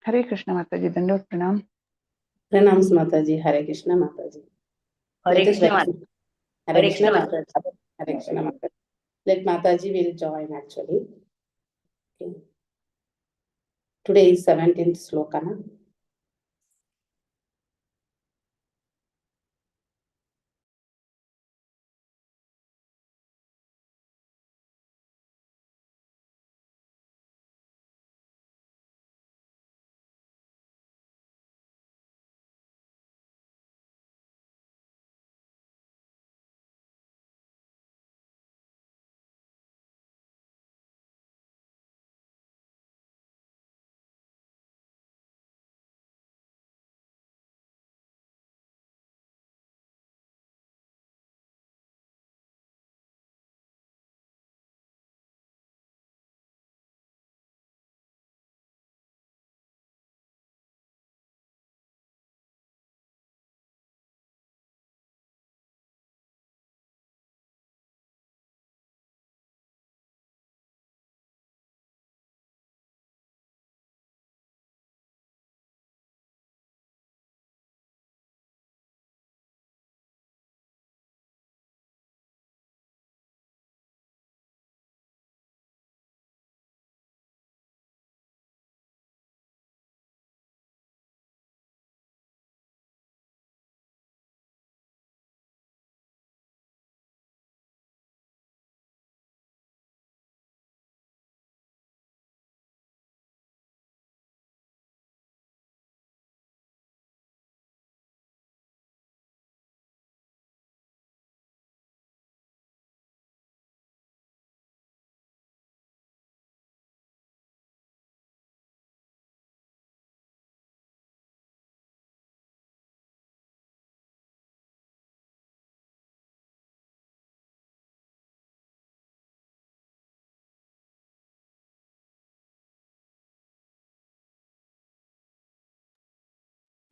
Hare Krishna Mataji, Dandot Pranam. Pranams Mataji, Hare Krishna Mataji. Hare Krishna Mataji. Hare Krishna Mataji. Hare Krishna Mataji. Let Mataji will join actually. Okay. Today is 17th sloka. Na?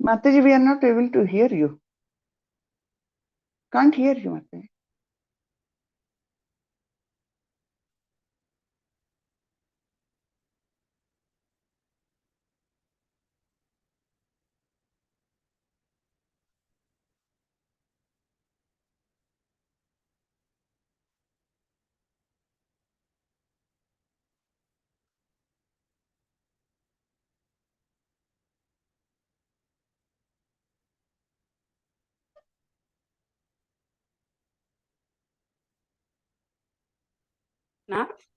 Mataji, we are not able to hear you. Can't hear you, Mataji.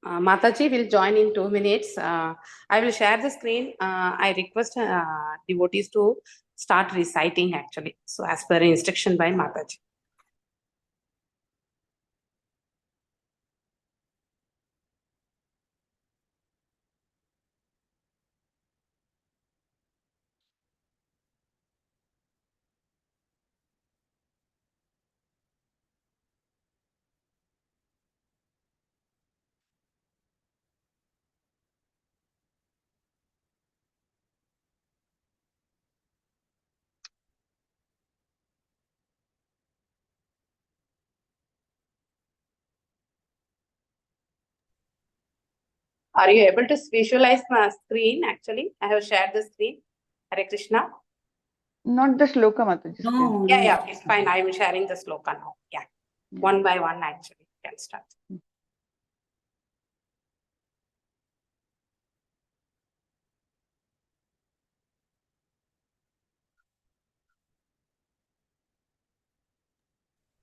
Mataji will join in 2 minutes. I will share the screen. I request devotees to start reciting actually. So as per instruction by Mataji. Are you able to visualize my screen actually? I have shared the screen. Hare Krishna. Not the sloka, Mataji. No, Yeah, it's fine. I am sharing the sloka now. Yeah. One by one actually. Can start.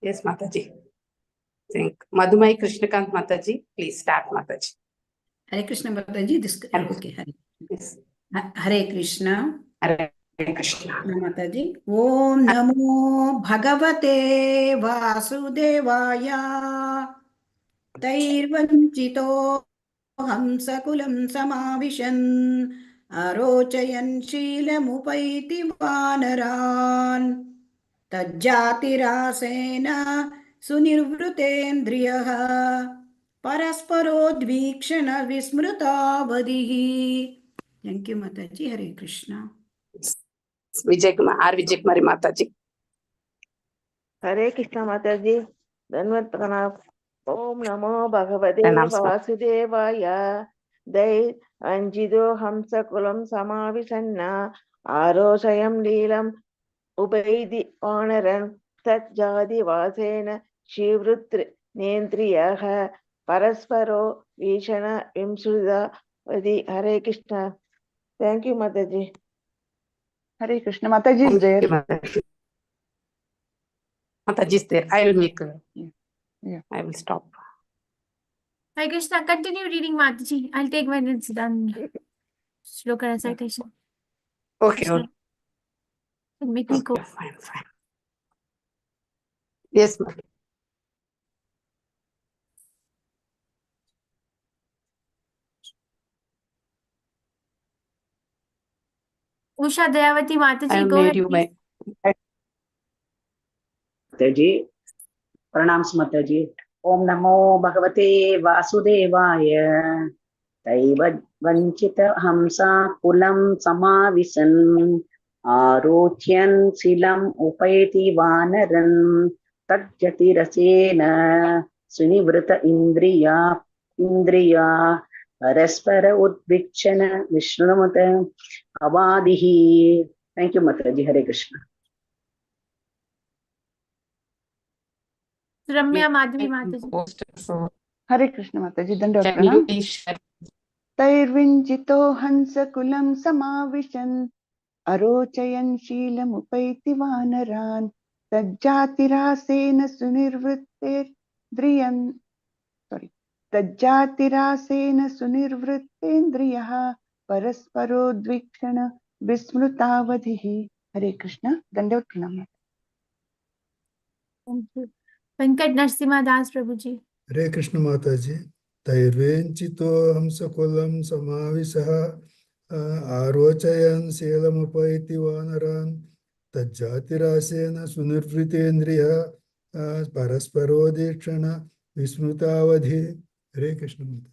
Yes, Mataji. Think Madhumai Krishnakant Mataji, please start Mataji. Hare Krishna Mataji, this okay. Hare. Yes. Hare Krishna. Hare Krishna. Mataji. Om Namo Bhagavate Vasudevaya. Tairvanchito Hamsakulam Samavishan. Arochayan Shilamupaiti Vanaran. Tajjatirasena Sunirvrutendriyaha. Parasparodvikshana Vismrutavadihi. Thank you, Mataji. Hare Krishna. Vijay Kumari Mataji. Hare Krishna Mataji. Dhanvat Pranam. Om Namo Bhagavate Pranam. Vasudevaya. दैर्वञ्चितो हंसकुलं समाविशन्न आरोषयं लीलम् उपैति वानरन् तज्जातिवासेन शिवृत्नेन्द्रियः परस्परो भीषण विंसृतवति. Hare Krishna. Thank you, Mataji. Hare Krishna. Mataji is there. Mataji is there. I will make Yeah. I will stop. Hare Krishna, continue reading Mataji. I'll take when it's done. Shloka recitation. Okay. Krishna. Make me go. Okay, fine. Yes, ma'am. Usha Dayavati I Mataji, have go made ahead, you please. my माताजी प्रणाम माताजी. ओम नमो भगवते वासुदेवाय. दैववञ्चित हंसा कुलं समाविशन् आरोच्यन् शिलम् उपैति वानरन् तज्जतिरसेन सुनिवृत इन्द्रिया परस्पर उद्विक्षण विष्णुमत अवादिः. Thank you माताजी. हरे Krishna. Ramya Madhavi Mataji. So, Hare Krishna Mataji. Dandavad can you pranam. please share? तैर्विञ्चितो हंसकुलं समाविशन् अरोचयन् शीलमुपैति वानरान् तज्जातिरासेन सुनिर्वृत्तेन्द्रियः परस्परोद्वीक्षण विस्मृतावधिः. हरे कृष्ण. दंडवत प्रणाम. Thank you. Venkat Narasimha Das Prabhuji. हरे कृष्ण माताजी. तैर्वेञ्चितो हंसकुलं समाविशः आरोचयन् शीलमुपैति वानरान् तज्जातिरासेन सुनिर्वृतेन्द्रियः परस्परोदीक्षण विस्मृतावधि. हरे कृष्ण माता.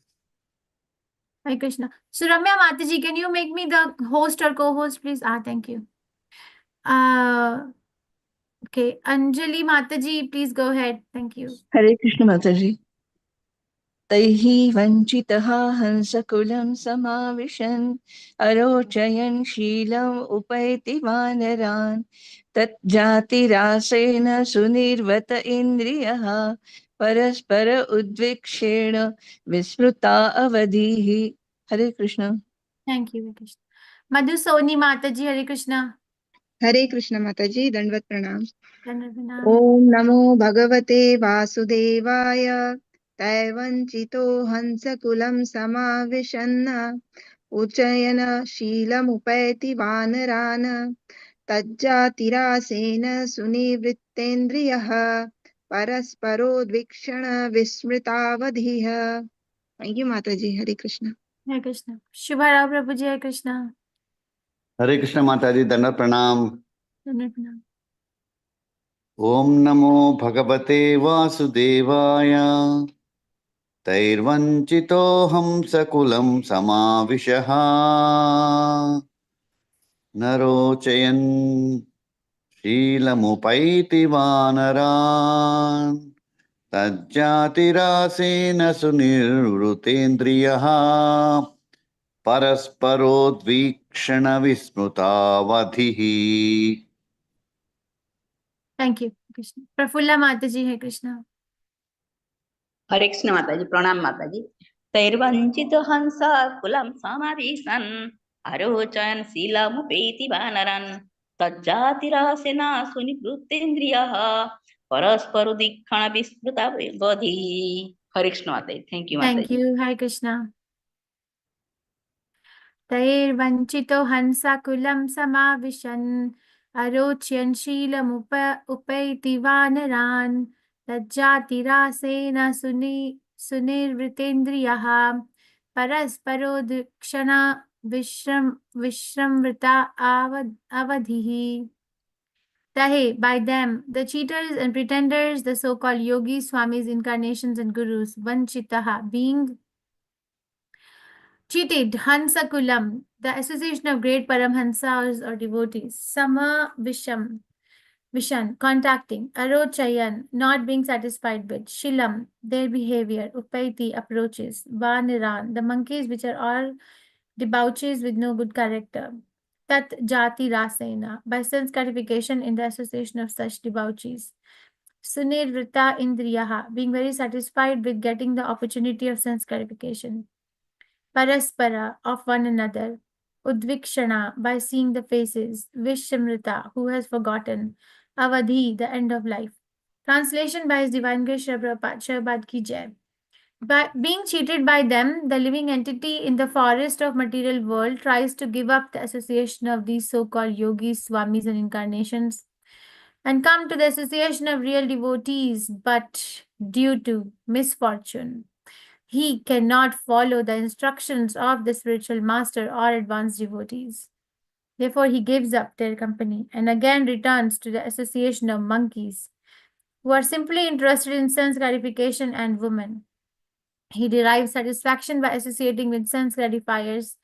Hare Krishna. So Ramya Mataji, can you make me the host or co-host, please? Thank you. Okay. Anjali Mataji, please go ahead. Thank you. हरे कृष्ण माताजी. तैः वञ्चितः हंसकुलं समाविशन् अरोचयन् शीलम् उपैति वानरान् तज्जातिरासेन सुनिर्वत इन्द्रियः परस्पर उद्विक्षेण विस्मृता अवधिः. हरे Krishna. Thank you, Hare Krishna. Madhu Soni Mataji, Hare Krishna. हरे कृष्ण माताजी. दंडवत प्रणाम. Dandavanam. ओम नमो भगवते वासुदेवाय. दैवञ्चितो हंसकुलं समाविशन्न उच्चयन शीलमुपैति वानरान् तज्जातिरासेन सुनिवृत्तेन्द्रियः परस्परोद्वीक्षण विस्मृतावधिः. Thank you माताजी. हरे Krishna. Hare Krishna. Shubhara Prabhuji, Hare Krishna. हरे कृष्ण माताजी. दंड प्रणाम. Dandavanam. ओम नमो भगवते वासुदेवाय. तैर्वञ्चितो हंसकुलं समाविशः नरोचयन् शीलमुपैति वानरान् तज्जातिरासेन सुनिर्वृतेन्द्रियः परस्परोद्वीक्षण विस्मृतावधिः. Thank you, Krishna. Prafulla Mataji, Hare Krishna. हरे कृष्ण माताजी. प्रणाम माताजी. तैर्वञ्चितो हंसा कुलं समाविशन् अरोचयन् शीलमुपैति वानरान् तज्जातिरासेन सुनिवृत्तेन्द्रियः परस्परोदीक्षण विस्मृतावधिः. हरे कृष्ण माताजी. थैंक यू Thank माताजी. you, Hare Krishna. तैर्वञ्चितो हंसकुलं समाविशन् अरोचयन् शीलमुपैति वानरान् तज्जातिरासेन सुनिर्वृतेन्द्रियः परस्परोदीक्षण विस्मृता अवधिः. Tahe, by them, the cheaters and pretenders, the so-called yogis, swamis, incarnations, and gurus, vanchitaha, being cheated, Hansakulam, the association of great Paramhansas or devotees, Sama Visham, Vishan, contacting. Arochayan, not being satisfied with. Shilam, their behavior. Upaiti, approaches. Vaniran, the monkeys which are all debauchees with no good character. Tat jati rasena, by sense gratification in the association of such debauchees. Sunirvrita indriyaha, being very satisfied with getting the opportunity of sense gratification. Paraspara, of one another. Udvikshana, by seeing the faces. Vishamrita, who has forgotten. Avadhi, the end of life. Translation by His Divine Grace Srila Prabhupada, Shabad Ki Jai. By being cheated by them, the living entity in the forest of material world tries to give up the association of these so-called yogis, swamis, and incarnations and come to the association of real devotees, but due to misfortune, he cannot follow the instructions of the spiritual master or advanced devotees. Therefore, he gives up their company and again returns to the association of monkeys who are simply interested in sense gratification and women. He derives satisfaction by associating with sense gratifiers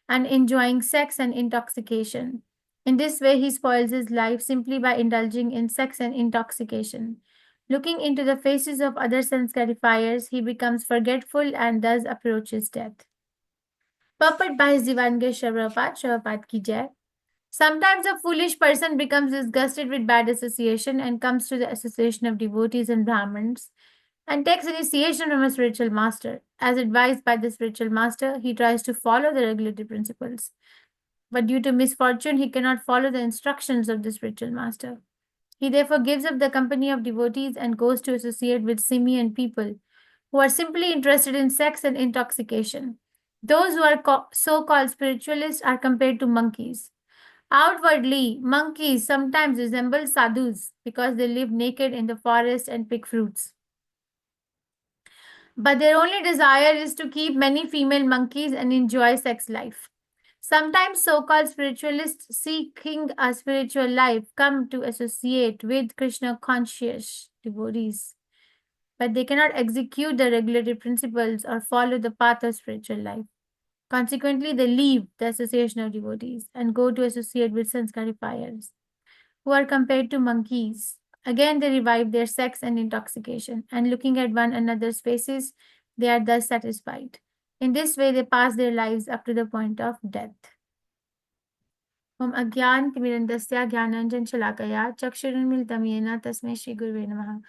and enjoying sex and intoxication. In this way, he spoils his life simply by indulging in sex and intoxication. Looking into the faces of other sense gratifiers, he becomes forgetful and thus approaches death. Purport by His Divine Grace Srila Prabhupada Ki Jai. Sometimes a foolish person becomes disgusted with bad association and comes to the association of devotees and Brahmins and takes initiation from a spiritual master. As advised by the spiritual master, he tries to follow the regulative principles. But due to misfortune, he cannot follow the instructions of the spiritual master. He therefore gives up the company of devotees and goes to associate with simian people who are simply interested in sex and intoxication. Those who are so-called spiritualists are compared to monkeys. Outwardly, monkeys sometimes resemble sadhus because they live naked in the forest and pick fruits. But their only desire is to keep many female monkeys and enjoy sex life. Sometimes so-called spiritualists seeking a spiritual life come to associate with Krishna-conscious devotees, but they cannot execute the regulative principles or follow the path of spiritual life. Consequently, they leave the association of devotees and go to associate with sense gratifiers, who are compared to monkeys. Again, they revive their sex and intoxication, and looking at one another's faces, they are thus satisfied. In this way, they pass their lives up to the point of death. Om Agyan Timirandasya Gyananjan Shalakaya Chakshurunmilitam Yena Tasmai Shri Gurve Namaha.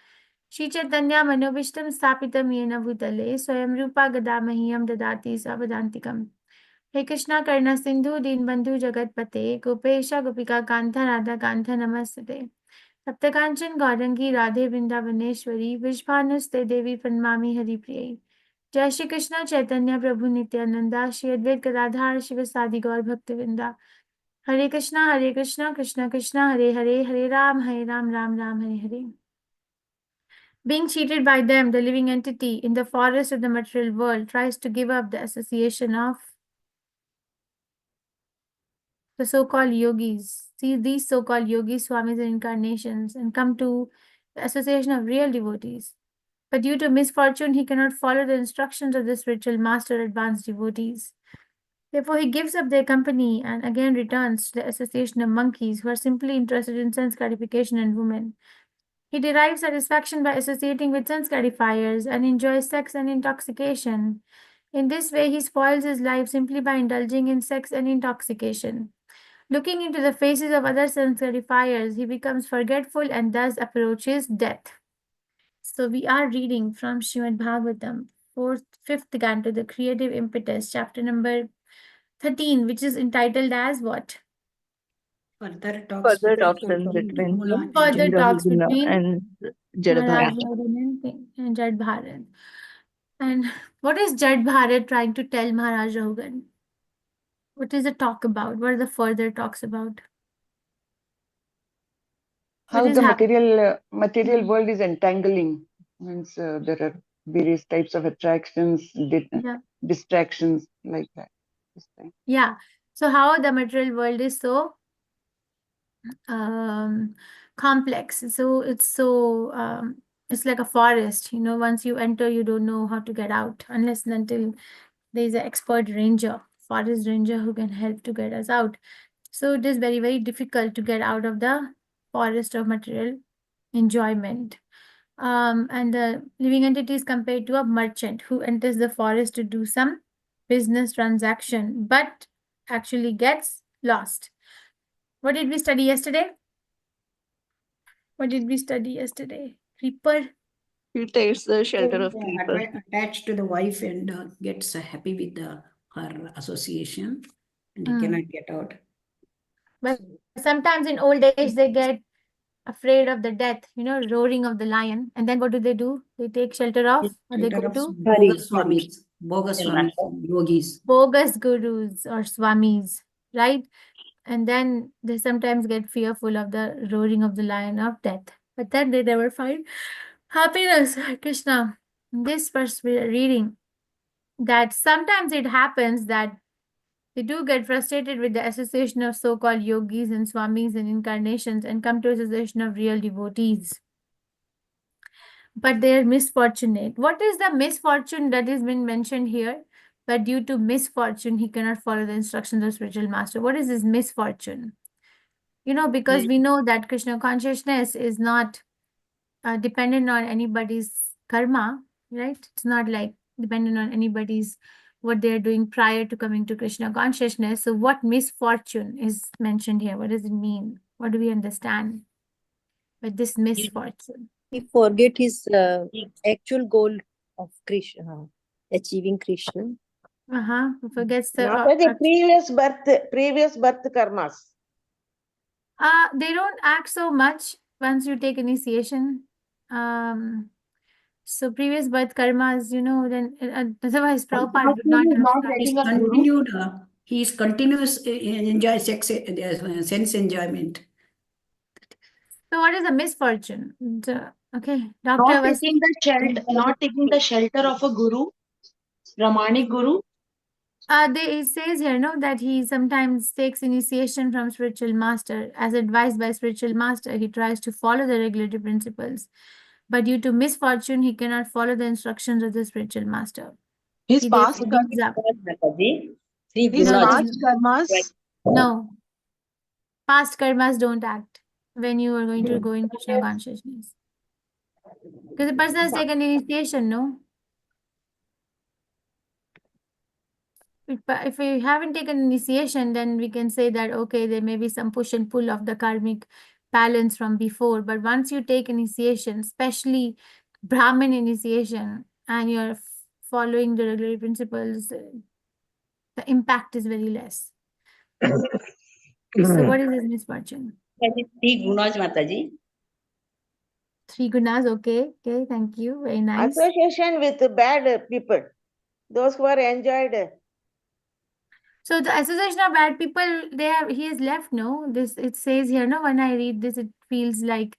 Shri Chaitanya Manobishtam Sthapitam Yena Bhutale Swayam Rupa Gadamahiyam Dadati Savadantikam. He Krishna Karna Sindhu Dinbandhu Jagatpate Gopesha Gopika Kantha Radha Kantha Namastate. Saptakanchan Gaurangi Radhe Vrindavaneshwari Vishbhanuste Devi Pranmami Hari Priye. Jai Shri Krishna Chaitanya Prabhu Nityananda Shri Advait Gadadhar Shivasadi Gaur Bhaktivinda. Hare Krishna, Krishna Krishna, Hare Hare, Hare Ram, Ram Ram, Hare Hare. Being cheated by them, the living entity in the forest of the material world tries to give up the association of the so-called yogis. See these so-called yogis, swamis, and incarnations and come to the association of real devotees. But due to misfortune, he cannot follow the instructions of the spiritual master, advanced devotees. Therefore, he gives up their company and again returns to the association of monkeys who are simply interested in sense gratification and women. He derives satisfaction by associating with sense gratifiers and enjoys sex and intoxication. In this way, he spoils his life simply by indulging in sex and intoxication. Looking into the faces of other sense gratifiers, he becomes forgetful and thus approaches death. So we are reading from Srimad Bhagavatam, 5th canto, the creative impetus, chapter number 13, which is entitled as what? Further talks Further between talks in between Mulan Further and talks Rahuguna between and Jad Maharaj Bharat. Rahugan and Jad Bharat. And what is Jad Bharat trying to tell Maharaj Rahugan? What is the talk about? What are the further talks about? What How is the happening? material world is entangling. Means there are various types of attractions, Yeah. distractions like that. Yeah. So how the material world is so complex. So it's like a forest. Once you enter, you don't know how to get out unless and until there is an expert ranger, forest ranger who can help to get us out. So it is very, very difficult to get out of the forest of material enjoyment. And the living entity is compared to a merchant who enters the forest to do some business transaction, but actually gets lost. What did we study yesterday? What did we study yesterday? Creeper. He takes the shelter of creeper. Attached to the wife and gets happy with her association, and he Hmm. cannot get out. But sometimes in old age they get afraid of the death, roaring of the lion. And then what do? They take shelter of, or they go Shelter of to bogus swamis, yogis. bogus gurus or swamis, right? And then they sometimes get fearful of the roaring of the lion of death. But then they never find happiness. Krishna, this verse we're reading, that sometimes it happens that they do get frustrated with the association of so-called yogis and swamis and incarnations and come to association of real devotees. But they are misfortunate. What is the misfortune that has been mentioned here? But due to misfortune, he cannot follow the instructions of spiritual master. What is this misfortune? Because we know that Krishna consciousness is not dependent on anybody's karma, right? It's not like dependent on anybody's what they're doing prior to coming to Krishna consciousness. So what misfortune is mentioned here? What does it mean? What do we understand by this misfortune? He forget his actual goal of Krishna, achieving Krishna. Who forgets the Mataji, previous birth karmas. they don't act so much once you take initiation. So previous birth karmas, then otherwise Prabhupada would not have Continued. He is continuous enjoy sex, sense enjoyment. So what is a misfortune? Okay, Not doctor was taking the shelter of a guru, Brahmanic guru. it says here, that he sometimes takes initiation from spiritual master. As advised by spiritual master, he tries to follow the regulative principles. But due to misfortune, he cannot follow the instructions of the spiritual master. His past karmas. No. Past karmas don't act when you are going to go in Krishna consciousness. Because the person has taken initiation, no? If we haven't taken initiation, then we can say that, okay, there may be some push and pull of the karmic balance from before. But once you take initiation, especially Brahmin initiation, and you're following the regulatory principles, the impact is very less. So what is this misfortune? Three gunas, Mataji. 3 gunas, okay. Okay, thank you. Very nice. Association with bad people, those who are enjoyed. So the association of bad people, he has left, no? It says here, no, when I read this, it feels like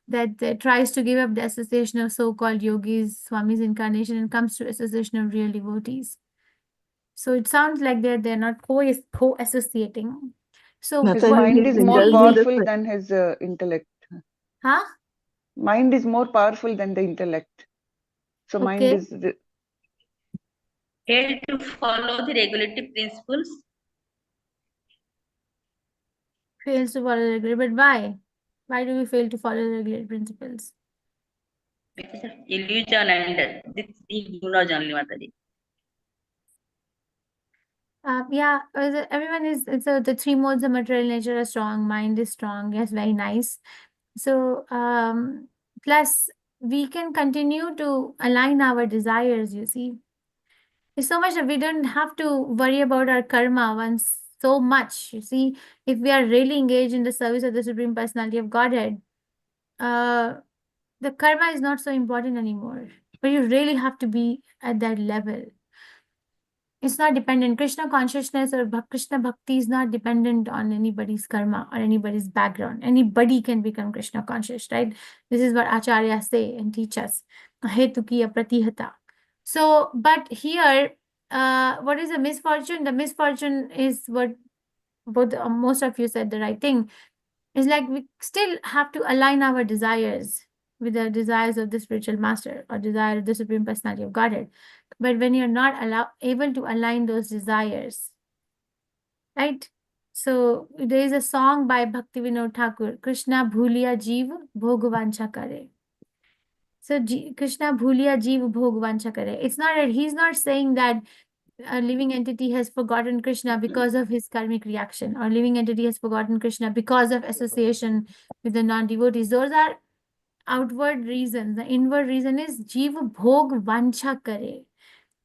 that tries to give up the association of so-called yogis, swamis incarnation, and comes to association of real devotees. So it sounds like they're not co-associating. So his mind is more powerful than his intellect. Huh? Mind is more powerful than the intellect. So mind is Fail to follow the regulative principles. Fails to follow the regulative, but why? Why do we fail to follow the regulative principles? Illusion and the three gunas only, Mataji. Yeah, everyone is, so the 3 modes of material nature are strong, mind is strong, yes, very nice. So, plus we can continue to align our desires, you see. It's so much that we don't have to worry about our karma once so much, you see. If we are really engaged in the service of the Supreme Personality of Godhead, the karma is not so important anymore. But you really have to be at that level. It's not dependent. Krishna consciousness or Krishna bhakti is not dependent on anybody's karma or anybody's background. Anybody can become Krishna conscious, right? This is what Acharya say and teach us. Hetukiya pratihata. So, but here, what is a misfortune? The misfortune is what both most of you said the right thing. It's like we still have to align our desires with the desires of the spiritual master or desire of the Supreme Personality of Godhead. But when you're not able to align those desires, right? So there is a song by Bhaktivinoda Thakur, Krishna bhuliya jeev bhogvancha kare. So Krishna bhuliya jeev bhogvancha kare. It's not that he's not saying that a living entity has forgotten Krishna because of his karmic reaction, or living entity has forgotten Krishna because of association with the non-devotees. Those are outward reasons. The inward reason is jiva bhog vancha kare.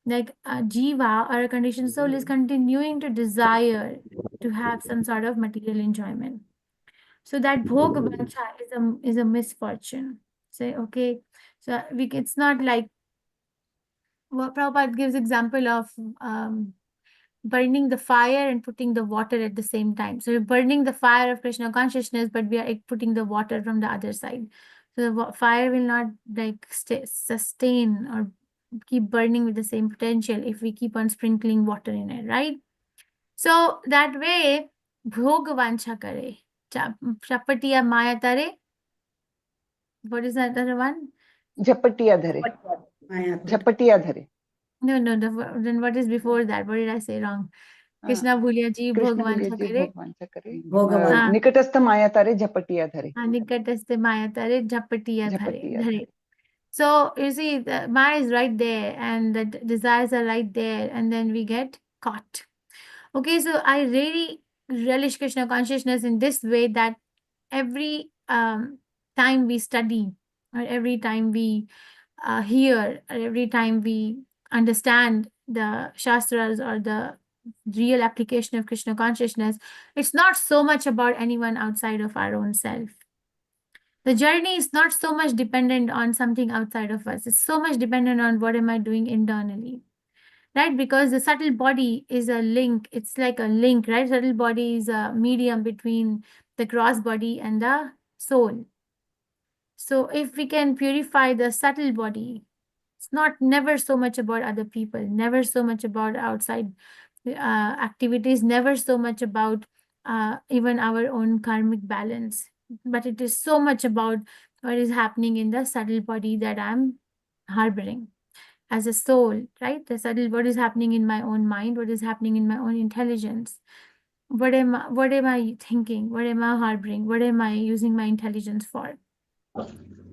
Like jiva, or a conditioned soul, is continuing to desire to have some sort of material enjoyment. So that bhog vancha is a misfortune. Say, okay, so it's not like, well, Prabhupada gives example of burning the fire and putting the water at the same time. So we're burning the fire of Krishna consciousness, but we are putting the water from the other side. So the fire will not like sustain or keep burning with the same potential if we keep on sprinkling water in it, right? So that way, bhog vancha kare, chapatiya maya tare. What is that other one? Jhapatiya dhare. Jhapatiya dhare. No, then what is before that? What did I say wrong? Krishna bhuliya ji bhogwancha kare. Nikatastha maya tare jhapatiya dhare. Nikatastha maya tare jhapatiya dhare. So you see, the maya is right there and the desires are right there, and then we get caught. Okay, so I really relish Krishna consciousness in this way, that every time we study, or every time we hear, or every time we understand the Shastras or the real application of Krishna consciousness, it's not so much about anyone outside of our own self. The journey is not so much dependent on something outside of us. It's so much dependent on what am I doing internally, right? Because the subtle body is a link. It's like a link, right? Subtle body is a medium between the gross body and the soul. So if we can purify the subtle body, it's never so much about other people, never so much about outside activities, never so much about even our own karmic balance, but it is so much about what is happening in the subtle body that I'm harboring as a soul, right? The subtle, what is happening in my own mind, what is happening in my own intelligence, what am I thinking, what am I harboring, what am I using my intelligence for?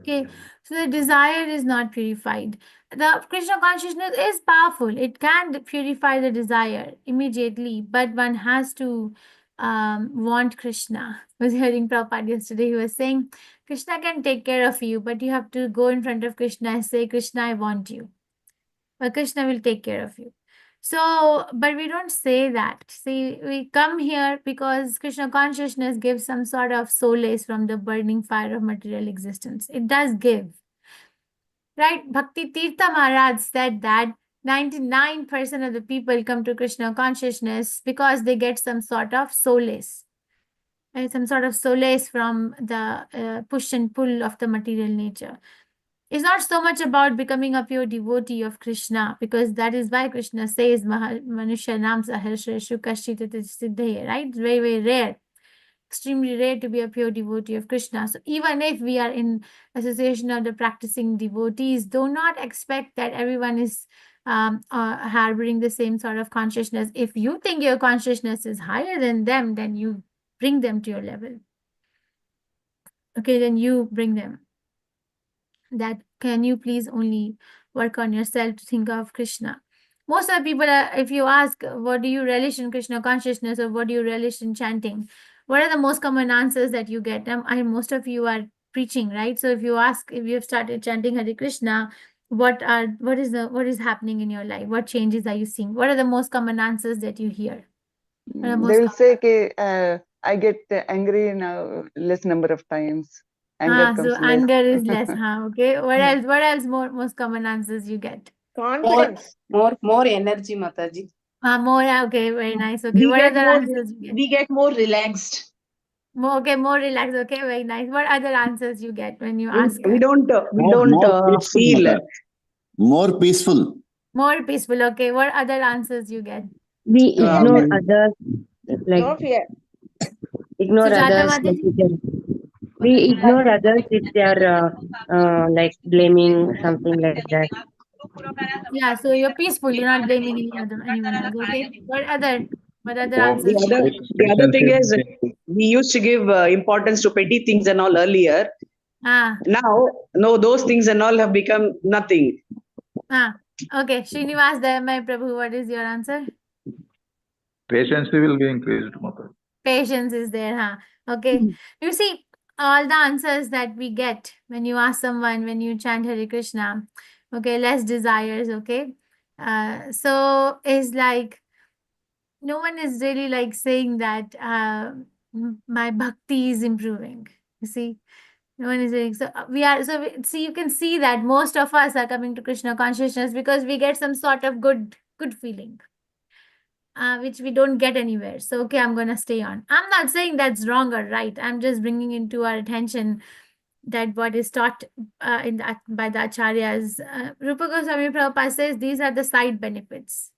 Okay, so the desire is not purified. The Krishna consciousness is powerful. It can purify the desire immediately, but one has to want Krishna. I was hearing Prabhupada yesterday. He was saying, Krishna can take care of you, but you have to go in front of Krishna and say, Krishna, I want you. But Krishna will take care of you. So, but we don't say that. See, we come here because Krishna consciousness gives some sort of solace from the burning fire of material existence. It does give. Right? Bhakti Tirtha Maharaj said that 99% of the people come to Krishna consciousness because they get some sort of solace. Right? Some sort of solace from the push and pull of the material nature. It's not so much about becoming a pure devotee of Krishna, because that is why Krishna says Manushya Nam Saharsha Kashita Siddhaya, right? It's very, very rare, extremely rare to be a pure devotee of Krishna. So even if we are in association of the practicing devotees, do not expect that everyone is harboring the same sort of consciousness. If you think your consciousness is higher than them, then you bring them to your level. Okay, then you bring them. That can you please only work on yourself to think of Krishna. Most of the people, if you ask, what do you relish in Krishna consciousness, or what do you relish in chanting, what are the most common answers that you get? Most of you are preaching, right? So if you ask, if you have started chanting Hare Krishna, what is happening in your life? What changes are you seeing? What are the most common answers that you hear? They will say, I get angry now less number of times. Anger comes so less. anger is less. Okay. What else? What else? Most common answers you get? Confidence. More energy, Mataji. More. Okay. Very nice. Okay. What other answers you get? We get more relaxed. More relaxed. Okay. Very nice. What other answers you get when you ask? We don't feel. More peaceful. More peaceful. Okay. What other answers you get? We ignore others, like No fear. ignore Sujata others. Mataji? We ignore others if they are like blaming something like that. Yeah. So you're peaceful. You're not blaming anyone else. Okay. What other? What other Oh, answers? The other thing is, we used to give importance to petty things and all earlier. Ah, Now, no, those things and all have become nothing. okay. Srinivas Dayamay Prabhu, what is your answer? patience will be increased, Mataji. Patience is there, huh? Okay. You see, all the answers that we get when you ask someone, when you chant Hare Krishna, okay, less desires, okay? So is like, no one is really like saying that my bhakti is improving. You see, no one is saying so. See, you can see that most of us are coming to Krishna consciousness because we get some sort of good feeling, which we don't get anywhere. So okay, I'm gonna stay on. I'm not saying that's wrong or right. I'm just bringing into our attention that what is taught by the acharyas. Rupa Goswami Prabhupada says these are the side benefits.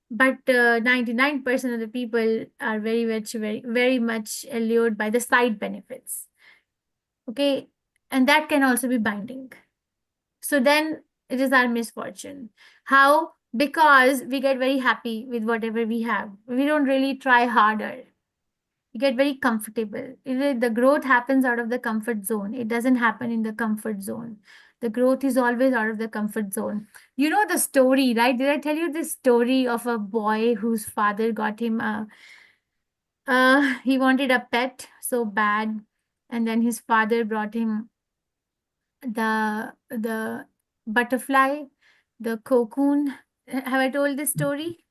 But 99% of the people are very much allured by the side benefits. Okay, and that can also be binding. So then it is our misfortune. How? Because we get very happy with whatever we have. We don't really try harder. We get very comfortable. The growth happens out of the comfort zone. It doesn't happen in the comfort zone. The growth is always out of the comfort zone. You know the story, right? Did I tell you this story of a boy whose father got him he wanted a pet so bad, and then his father brought him the butterfly, the cocoon. Have I told this story?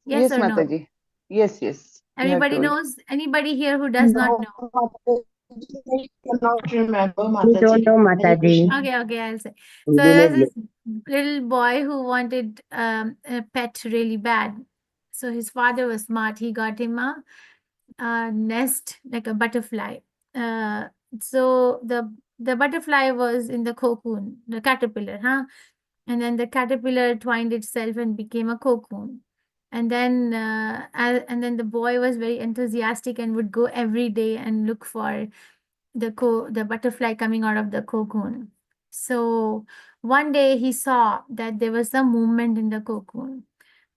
Yes Yes, or no? Mataji. Yes, yes. You have Everybody told. knows? Anybody here who does not know? I cannot remember, We don't Mataji. know, Hare Mataji. Krishna. Okay, I'll say. So there was this little boy who wanted a pet really bad. So his father was smart. He got him a nest, like a butterfly. So the butterfly was in the cocoon, the caterpillar, huh? And then the caterpillar twined itself and became a cocoon. And then the boy was very enthusiastic and would go every day and look for the butterfly coming out of the cocoon. So one day he saw that there was some movement in the cocoon,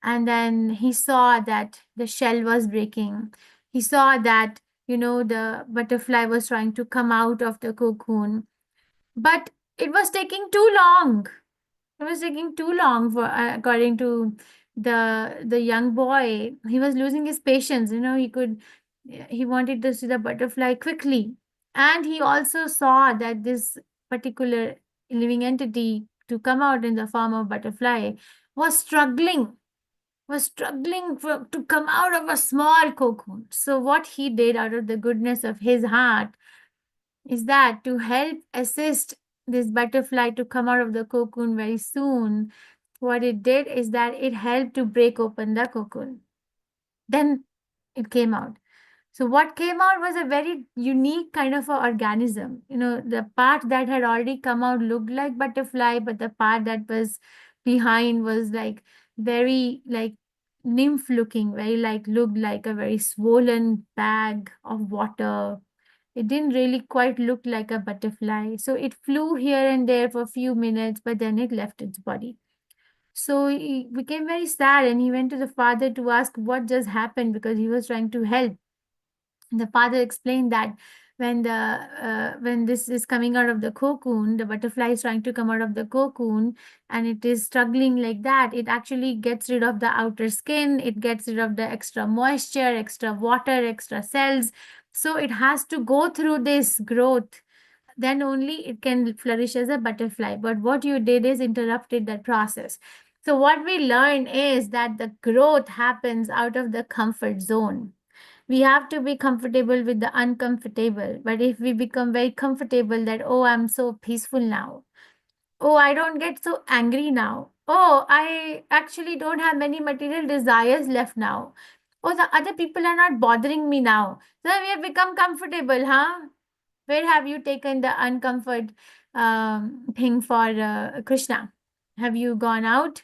and then he saw that the shell was breaking. He saw that, the butterfly was trying to come out of the cocoon, but it was taking too long. It was taking too long for, according to the young boy. He was losing his patience. He wanted to see the butterfly quickly, and he also saw that this particular living entity to come out in the form of butterfly was struggling to come out of a small cocoon. So what he did out of the goodness of his heart is that to help assist this butterfly to come out of the cocoon very soon, what it did is that it helped to break open the cocoon. Then it came out. So what came out was a very unique kind of a organism. The part that had already come out looked like butterfly, but the part that was behind was like very like nymph looking, looked like a very swollen bag of water. It didn't really quite look like a butterfly. So it flew here and there for a few minutes, but then it left its body. So he became very sad and he went to the father to ask what just happened because he was trying to help. And the father explained that when this is coming out of the cocoon, the butterfly is trying to come out of the cocoon and it is struggling like that. It actually gets rid of the outer skin. It gets rid of the extra moisture, extra water, extra cells. So it has to go through this growth. Then only it can flourish as a butterfly. But what you did is interrupted that process. So what we learn is that the growth happens out of the comfort zone. We have to be comfortable with the uncomfortable. But if we become very comfortable that, oh, I'm so peaceful now. Oh, I don't get so angry now. Oh, I actually don't have many material desires left now. Oh, the other people are not bothering me now. So we have become comfortable, huh? Where have you taken the uncomfort thing for Krishna? Have you gone out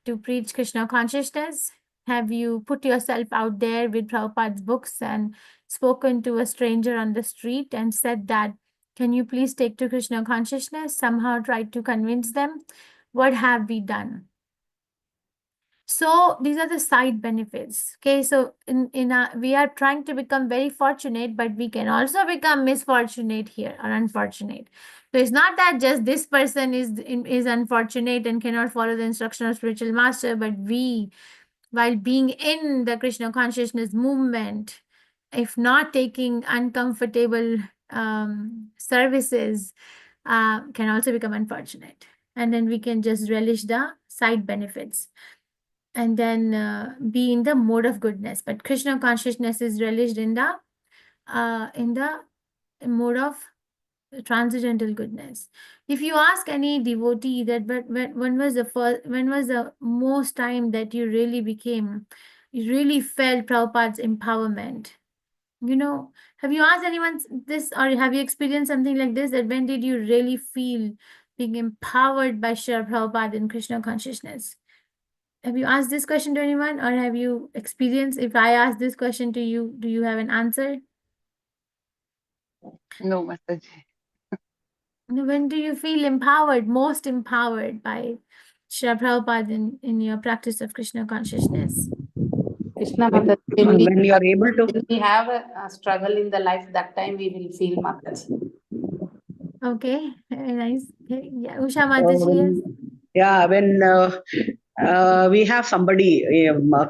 to preach Krishna consciousness? Have you put yourself out there with Prabhupada's books and spoken to a stranger on the street and said that, can you please take to Krishna consciousness? Somehow tried to convince them. What have we done? So these are the side benefits. Okay, so we are trying to become very fortunate, but we can also become misfortunate here or unfortunate. So it's not that just this person is unfortunate and cannot follow the instruction of spiritual master, but we, while being in the Krishna consciousness movement, if not taking uncomfortable services, can also become unfortunate. And then we can just relish the side benefits and then be in the mode of goodness. But Krishna consciousness is relished in the mode of transcendental goodness. If you ask any devotee that, but when was the most time that you really felt Prabhupada's empowerment? Have you asked anyone this, or have you experienced something like this, that when did you really feel being empowered by Srila Prabhupada in Krishna consciousness? Have you asked this question to anyone, or have you experienced? If I ask this question to you, do you have an answer? No, Mataji. When do you feel most empowered by Srila Prabhupada in your practice of Krishna consciousness? Krishna Mataji, when you are able to. when we have a struggle in the life, that time we will feel Mataji. Okay, very nice. Okay. Yeah, Usha Mataji. When we have somebody,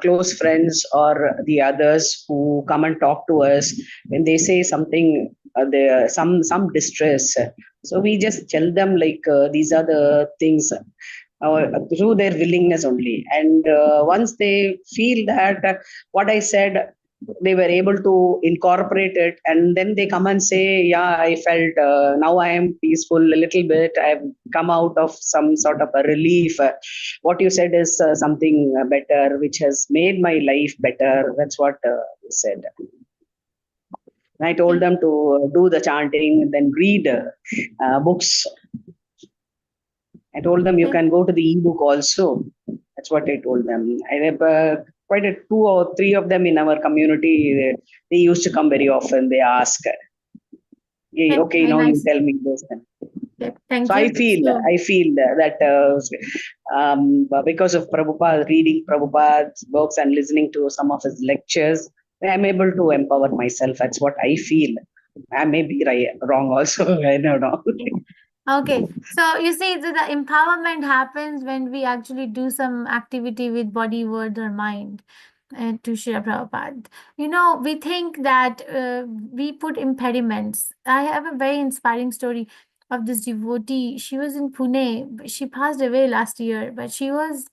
close friends or the others who come and talk to us, when they say something, some distress, so we just tell them like these are the things. Through their willingness only, and once they feel that what I said, they were able to incorporate it, and then they come and say, yeah, I felt now I am peaceful a little bit, I have come out of some sort of a relief, what you said is something better, which has made my life better. That's what you said. I told them to do the chanting, then read books. I told them you can go to the ebook also. That's what I told them. I have quite 2 or 3 of them in our community. They used to come very often. They ask, okay, now you tell me this. Thank so you. I feel that because of Prabhupada, reading Prabhupada's books and listening to some of his lectures, I'm able to empower myself. That's what I feel. I may be wrong also. I don't know. Okay, so you see, the empowerment happens when we actually do some activity with body, word, or mind. To Srila Prabhupada. We think that we put impediments. I have a very inspiring story of this devotee. She was in Pune. She passed away last year, but she was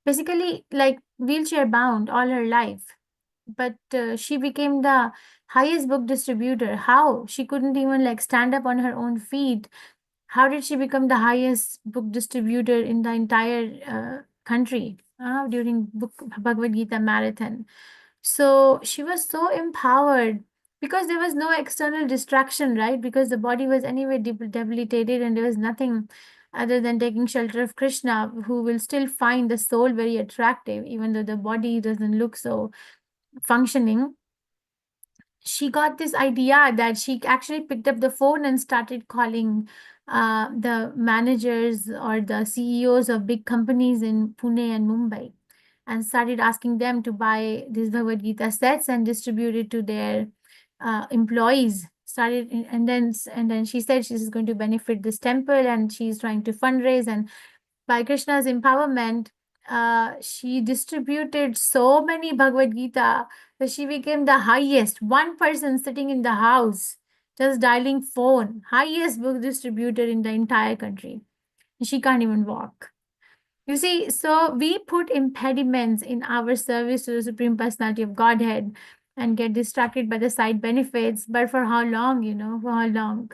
basically like wheelchair bound all her life. But she became the highest book distributor. How? She couldn't even stand up on her own feet. How did she become the highest book distributor in the entire country during Bhagavad Gita marathon? So she was so empowered because there was no external distraction, right? Because the body was anyway debilitated and there was nothing other than taking shelter of Krishna, who will still find the soul very attractive, even though the body doesn't look so functioning. She got this idea that she actually picked up the phone and started calling the managers or the CEOs of big companies in Pune and Mumbai, and started asking them to buy these Bhagavad Gita sets and distribute it to their employees. And then she said she's going to benefit this temple, and she's trying to fundraise. And by Krishna's empowerment, she distributed so many Bhagavad Gita that she became the highest. One person sitting in the house, just dialing phone, highest book distributor in the entire country. She can't even walk. You see, so we put impediments in our service to the Supreme Personality of Godhead and get distracted by the side benefits. But for how long, for how long?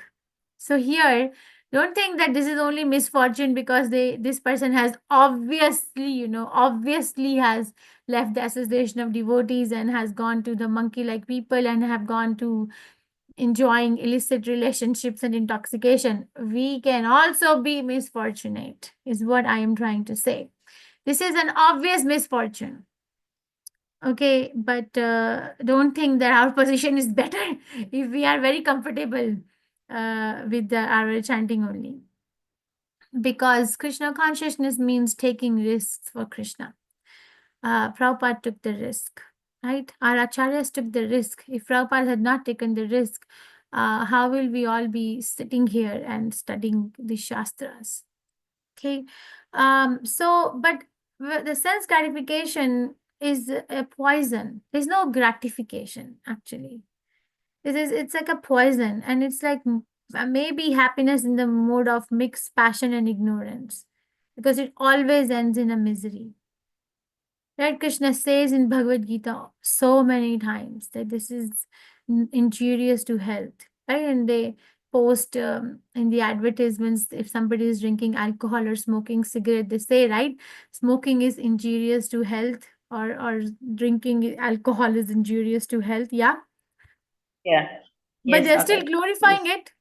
So here, don't think that this is only misfortune because this person has obviously has left the association of devotees and has gone to the monkey-like people and have gone to enjoying illicit relationships and intoxication. We can also be misfortunate, is what I am trying to say. This is an obvious misfortune. Okay, but don't think that our position is better if we are very comfortable with our chanting only. Because Krishna consciousness means taking risks for Krishna. Prabhupada took the risk, right? Our acharyas took the risk. If Prabhupada had not taken the risk, how will we all be sitting here and studying the Shastras? Okay. But the sense gratification is a poison. There's no gratification, actually. It's like a poison, and it's like maybe happiness in the mode of mixed passion and ignorance, because it always ends in a misery. Right? Krishna says in Bhagavad Gita so many times that this is injurious to health, right? And they post in the advertisements, if somebody is drinking alcohol or smoking cigarette, they say, right, smoking is injurious to health, or drinking alcohol is injurious to health. Yeah. Yeah. But Yes, they're still Mataji. glorifying it.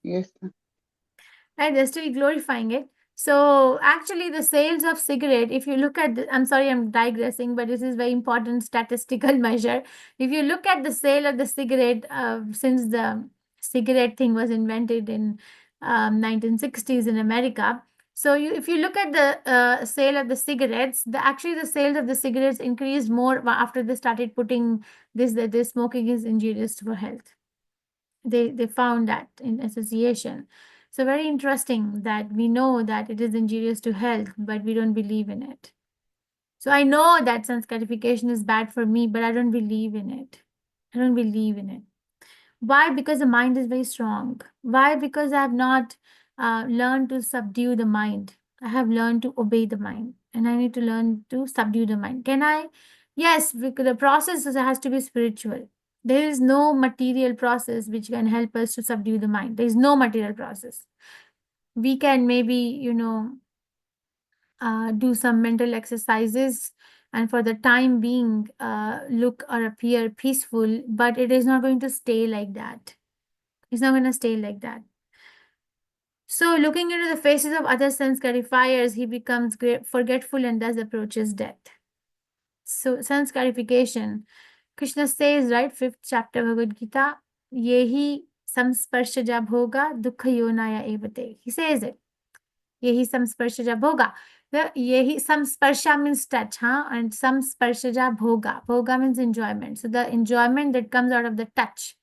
Yes. Right? They're still glorifying it. So actually the sales of cigarette, if you look at I'm sorry, I'm digressing, but this is very important statistical measure. If you look at the sale of the cigarette, since the cigarette thing was invented in 1960s in America. So if you look at the sale of the cigarettes, actually the sales of the cigarettes increased more after they started putting this, that this smoking is injurious for health. They found that in association. So very interesting that we know that it is injurious to health, but we don't believe in it. So I know that sanskarification is bad for me, but I don't believe in it. I don't believe in it. Why? Because the mind is very strong. Why? Because I have not learned to subdue the mind. I have learned to obey the mind, and I need to learn to subdue the mind. Can I? Yes, because the process has to be spiritual. There is no material process which can help us to subdue the mind. There is no material process. We can maybe, do some mental exercises, and for the time being, look or appear peaceful, but it is not going to stay like that. It's not going to stay like that. So looking into the faces of other sense clarifiers, he becomes forgetful and thus approaches death. So sense clarification, Krishna says, right, 5th chapter Bhagavad Gita, yehi samsparshaja bhoga dukkha yonaya evate. He says it. Yehi samsparshaja bhoga. The yehi samsparsha means touch, and samsparshaja bhoga. Bhoga means enjoyment. So the enjoyment that comes out of the touch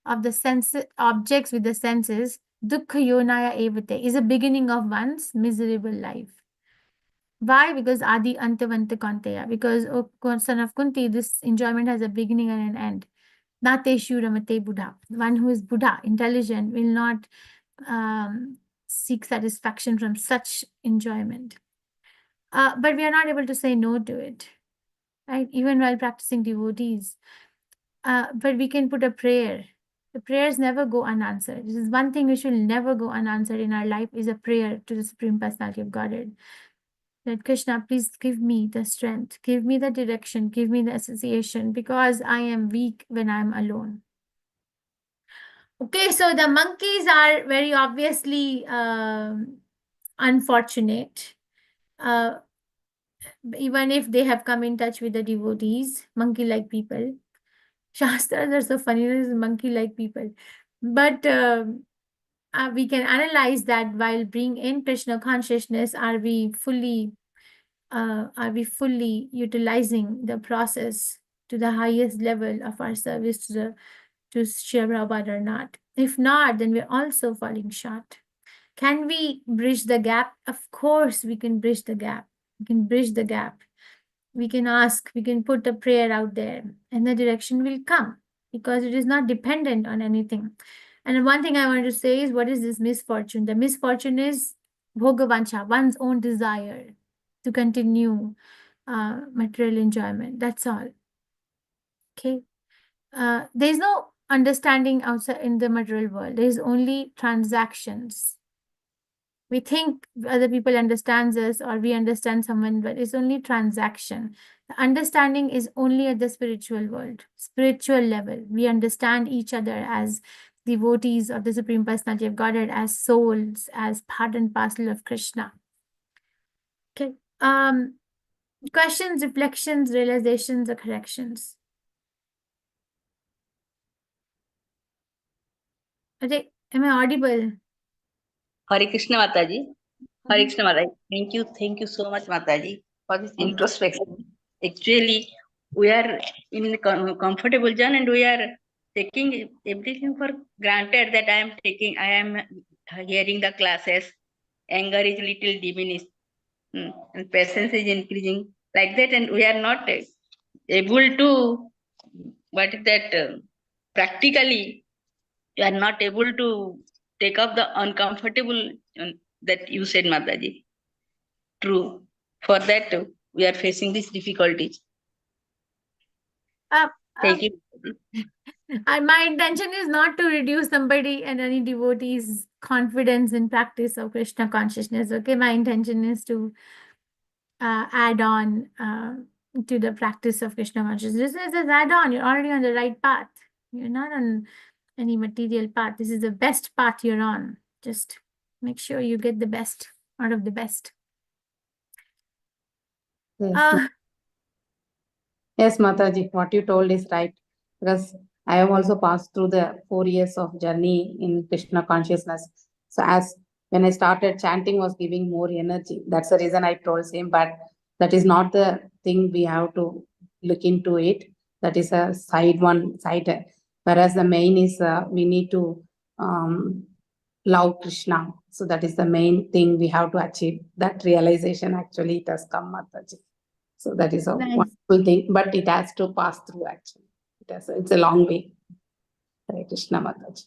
of the sense objects with the senses, dukkha yonaya evate, is a beginning of one's miserable life. Why? Because adi antavanta kanteya. Because, oh son of Kunti, this enjoyment has a beginning and an end. Nateshu ramate buddha. One who is Buddha, intelligent, will not seek satisfaction from such enjoyment. But we are not able to say no to it, right? Even while practicing devotees. But we can put a prayer. The prayers never go unanswered. This is one thing which will never go unanswered in our life, is a prayer to the Supreme Personality of Godhead. That Krishna, please give me the strength, give me the direction, give me the association, because I am weak when I am alone. Okay, so the monkeys are very obviously unfortunate. Even if they have come in touch with the devotees, monkey-like people. Shastras are so funny, this is monkey-like people. But we can analyze that while bringing in Krishna consciousness, are we fully utilizing the process to the highest level of our service to Sri Prabhupada or not? If not, then we're also falling short. Can we bridge the gap? Of course, we can bridge the gap. We can bridge the gap. We can ask, we can put a prayer out there, and the direction will come, because it is not dependent on anything. And one thing I want to say is, what is this misfortune? The misfortune is bhogavansha, one's own desire to continue material enjoyment. That's all. Okay. There is no understanding outside in the material world. There is only transactions. We think other people understands us, or we understand someone, but it's only transaction. The understanding is only at the spiritual world, spiritual level. We understand each other as devotees of the Supreme Personality of Godhead, as souls, as part and parcel of Krishna. Okay. Questions, reflections, realizations, or corrections? Okay. Am I audible? Hare Krishna Mataji. Hare Krishna Mataji. Thank you so much, Mataji, for this introspection. actually we are in a comfortable zone and we are taking everything for granted that I am hearing the classes, anger is little diminished, and patience is increasing like that, and we are not able to, what is that, practically, you are not able to take up the uncomfortable that you said, Mataji. True. For that, we are facing these difficulties. Thank you. My intention is not to reduce somebody and any devotee's confidence in practice of Krishna consciousness. Okay, my intention is to add on to the practice of Krishna consciousness. This is an add-on. You're already on the right path. You're not on any material path. This is the best path you're on. Just make sure you get the best out of the best. Yes, yes, Mataji, what you told is right. Because I have also passed through the 4 years of journey in Krishna consciousness. So when I started, chanting was giving more energy. That's the reason I told same, but that is not the thing we have to look into it. That is a side. Whereas the main is we need to love Krishna. So that is the main thing we have to achieve. That realization actually it has come, Mataji. So that is a wonderful thing, but it has to pass through actually. It's a long way. Hare Krishna, Mataji.